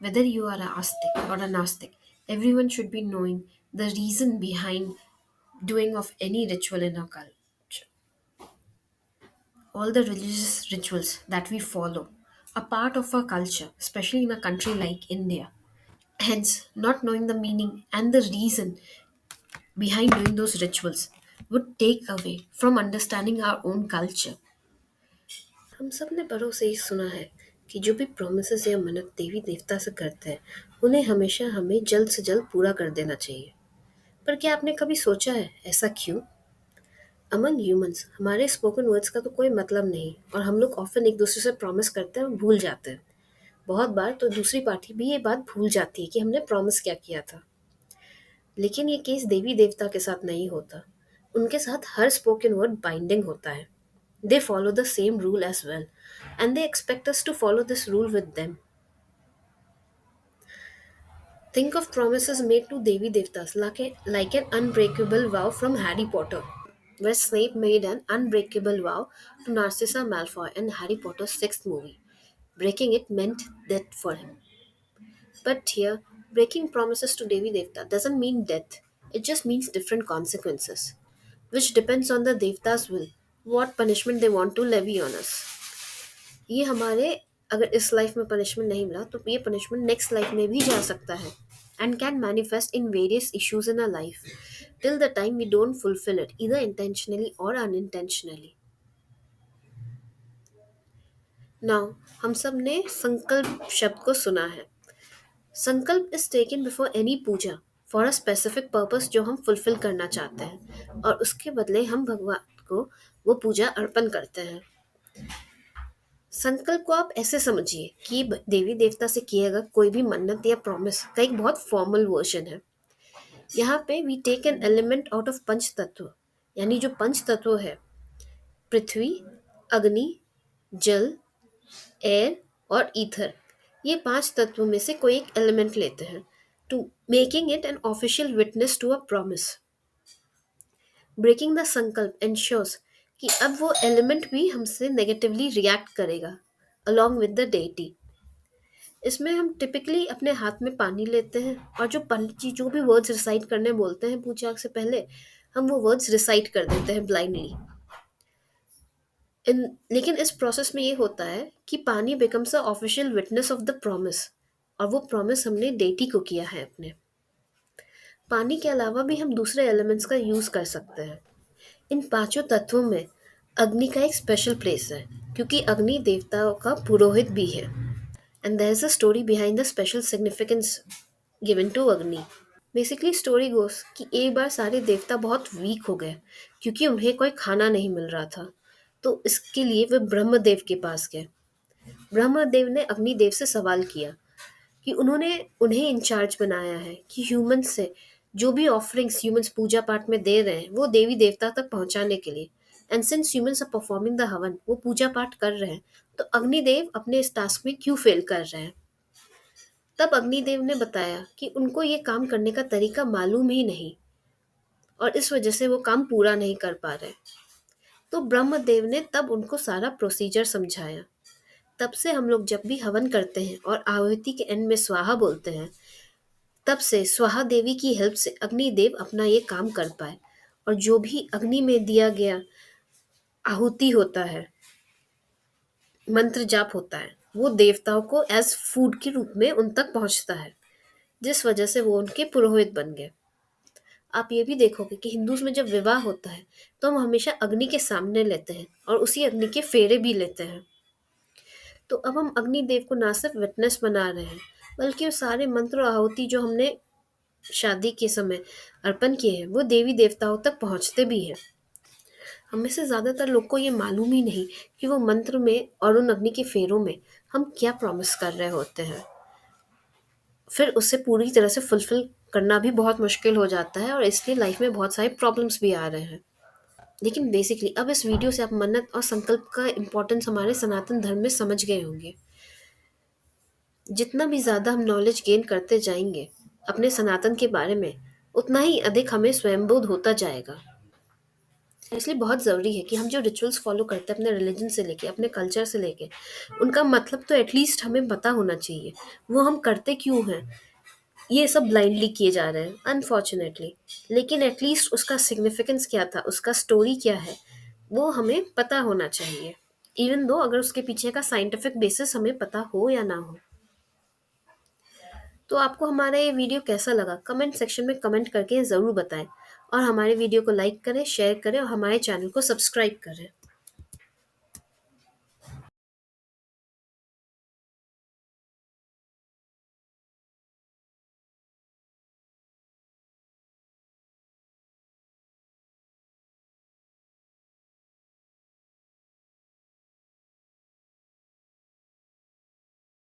Whether you are a astic or a nastic, everyone should be knowing the reason behind doing of any ritual in our culture. All the religious rituals that we follow are part of our culture, especially in a country like India. Hence, not knowing the meaning and the reason behind doing those rituals would take away from understanding our own culture. हम सब ने बड़ों से ही सुना है कि जो भी प्रोमिसेस या मन्नत देवी देवता से करते हैं उन्हें हमेशा हमें जल्द से जल्द पूरा कर देना चाहिए। पर क्या आपने कभी सोचा है ऐसा क्यों? अमंग ह्यूमंस हमारे स्पोकन वर्ड्स का तो कोई मतलब नहीं और हम लोग ऑफन एक दूसरे से प्रॉमिस करते हैं और भूल जाते हैं। बहुत बार तो दूसरी पार्टी भी ये बात भूल जाती है कि हमने प्रॉमिस क्या किया था। लेकिन ये केस देवी देवता के साथ नहीं होता। उनके साथ हर स्पोकन वर्ड बाइंडिंग होता है। They follow the same rule as well, and they expect us to follow this rule with them. Think of promises made to Devi Devtas like an unbreakable vow from Harry Potter, where Snape made an unbreakable vow to Narcissa Malfoy in Harry Potter's sixth movie. Breaking it meant death for him. But here, breaking promises to Devi Devta doesn't mean death, it just means different consequences, which depends on the Devta's will, what punishment they want to levy on us. ये हमारे अगर इस life में punishment नहीं मिला तो ये punishment next life में भी जा सकता है and can manifest in various issues in a life till the time we don't fulfil it either intentionally or unintentionally. Now हम सब ने संकल्प शब्द को सुना है. Sankalp is taken before any puja for a specific purpose जो हम फुलफिल करना चाहते हैं और उसके बदले हम भगवान को वो पूजा अर्पण करते हैं. संकल्प को आप ऐसे समझिए कि देवी देवता से किया गया कोई भी मन्नत या प्रॉमिस का एक बहुत फॉर्मल वर्जन है. यहाँ पे we take an element out of पंच तत्व, यानी जो पंच तत्व है पृथ्वी, अग्नि, जल, एयर और ईथर, ये पांच तत्वों में से कोई एक एलिमेंट लेते हैं to making it an official witness to a promise. Breaking the sankalp ensures कि अब वो एलिमेंट भी हमसे नेगेटिवली रिएक्ट करेगा along with the deity. इसमें हम टिपिकली अपने हाथ में पानी लेते हैं और जो पंडित जी जो भी वर्ड्स रिसाइट करने बोलते हैं पूजा से पहले हम वो वर्ड्स रिसाइट कर देते हैं ब्लाइंडली. इन लेकिन इस प्रोसेस में ये होता है कि पानी becomes a official witness of the promise और वो प्रॉमिस हमने डेटी को किया है अपने. पानी के अलावा भी हम दूसरे एलिमेंट्स का यूज़ कर सकते हैं. इन पांचों तत्वों में अग्नि का एक स्पेशल प्लेस है क्योंकि अग्नि देवताओं का पुरोहित भी है. And there's a story behind the special significance given to Agni. Basically story goes कि एक बार सारे देवता बहुत वीक हो गए क्योंकि उन्हें कोई खाना नहीं मिल रहा था. तो इसके लिए वे ब्रह्मदेव के पास गए. ब्रह्मदेव ने अग्निदेव से सवाल किया कि उन्होंने उन्हें इंचार्ज बनाया है कि ह्यूमंस से जो भी ऑफरिंग्स ह्यूमंस पूजा पाठ में दे रहे हैं वो देवी देवता तक पहुंचाने के लिए. And since humans are performing the havan, वो पूजा पाठ कर रहे हैं, तो अग्निदेव अपने इस टास्क में क्यों फेल कर रहे हैं. तब अग्निदेव ने बताया कि उनको ये काम करने का तरीका मालूम ही नहीं और इस वजह से वो काम पूरा नहीं कर पा रहे. तो ब्रह्मदेव ने तब उनको सारा प्रोसीजर समझाया. तब से हम लोग जब भी हवन करते हैं और आहुति के एंड में स्वाहा बोलते हैं, तब से स्वाहा देवी की हेल्प से अग्निदेव अपना ये काम कर पाए और जो भी अग्नि में दिया गया आहुति होता है, मंत्र जाप होता है, वो देवताओं को एज फूड के रूप में उन तक पहुंचता है, जिस वजह से वो उनके पुरोहित बन गए. आप ये भी देखोगे कि हिंदूज में जब विवाह होता है तो हम हमेशा अग्नि के सामने लेते हैं और उसी अग्नि के फेरे भी लेते हैं. तो अब हम अग्निदेव को ना सिर्फ विटनेस बना रहे हैं बल्कि वो सारे मंत्र और आहुति जो हमने शादी के समय अर्पण किए हैं वो देवी देवताओं तक पहुंचते भी हैं. हम में से ज़्यादातर लोग को ये मालूम ही नहीं कि वो मंत्र में और उन अग्नि के फेरों में हम क्या प्रॉमिस कर रहे होते हैं. फिर उसे पूरी तरह से फुलफिल करना भी बहुत मुश्किल हो जाता है और इसलिए लाइफ में बहुत सारे प्रॉब्लम्स भी आ रहे हैं. लेकिन बेसिकली अब इस वीडियो से आप मन्नत और संकल्प का इम्पोर्टेंस हमारे सनातन धर्म में समझ गए होंगे. जितना भी ज़्यादा हम नॉलेज गेन करते जाएंगे अपने सनातन के बारे में, उतना ही अधिक हमें स्वयंबोध होता जाएगा. इसलिए बहुत ज़रूरी है कि हम जो रिचुअल्स फ़ॉलो करते हैं अपने रिलीजन से लेके, अपने कल्चर से लेके, उनका मतलब तो एटलीस्ट हमें पता होना चाहिए। वो हम करते क्यों हैं? ये सब ब्लाइंडली किए जा रहे हैं अनफॉर्चुनेटली। लेकिन एटलीस्ट उसका सिग्निफिकेंस क्या था, उसका स्टोरी क्या है, वो हमें पता होना चाहिए। इवन दो अगर उसके पीछे का साइंटिफिक बेसिस हमें पता हो या ना हो। तो आपको हमारा ये वीडियो कैसा लगा कमेंट सेक्शन में कमेंट करके ज़रूर बताएं। और हमारे वीडियो को लाइक करें, शेयर करें और हमारे चैनल को सब्सक्राइब करें।